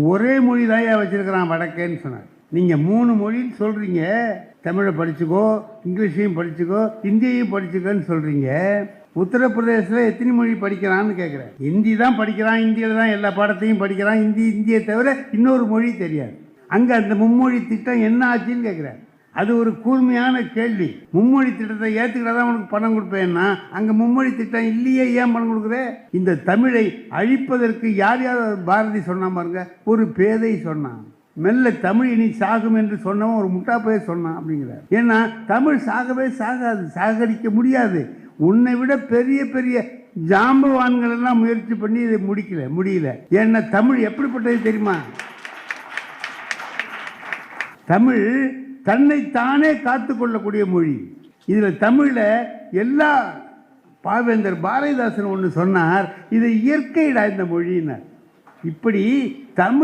ஒரே மொழி தாயா வச்சிருக்கிறான் வடக்கேன்னு சொன்னார். நீங்கள் 3 மொழின்னு சொல்கிறீங்க, தமிழை படிச்சுக்கோ, இங்கிலீஷையும் படிச்சுக்கோ, ஹிந்தியையும் படிச்சுக்கோன்னு சொல்கிறீங்க. உத்தரப்பிரதேசத்தில் எத்தனை மொழி படிக்கிறான்னு கேட்குறேன். ஹிந்தி தான் படிக்கிறான், இந்தியில் தான் எல்லா பாடத்தையும் படிக்கிறான். இந்தியை தவிர இன்னொரு மொழி தெரியாது. அங்கே அந்த மும்மொழி திட்டம் என்ன ஆச்சுன்னு கேட்குறேன். அது ஒரு கூர்மையான கேள்வி. மும்மொழி திட்டத்தை ஏற்றுக்கிட்டாதான் உனக்கு பணம் கொடுப்பேன்னா, அங்கே மும்மொழி திட்டம் இல்லையே, ஏன் பணம் கொடுக்குற? இந்த தமிழை அழிப்பதற்கு யார் யார் பாரதி சொன்னா பாருங்க. ஒரு பேதை சொன்னான், மெல்ல தமிழ் இனி சாகும் என்று சொன்னவன் ஒரு முட்டாப்பைய சொன்னான் அப்படிங்கிறார். ஏன்னா தமிழ் சாகவே சாகாது, சாகடிக்க முடியாது. உன்னை விட பெரிய பெரிய ஜாம்பவான்கள் எல்லாம் முயற்சி பண்ணி இதை முடியல. ஏன்னா தமிழ் எப்படிப்பட்டது தெரியுமா? தமிழ் தன்னைத்தானே காத்து கொள்ளக்கூடிய மொழி. இதில் தமிழில் எல்லா பாவேந்தர் பாரதிதாசன் ஒன்று சொன்னார், இது இயற்கையிடா இந்த மொழியினர். இப்படி தமிழ்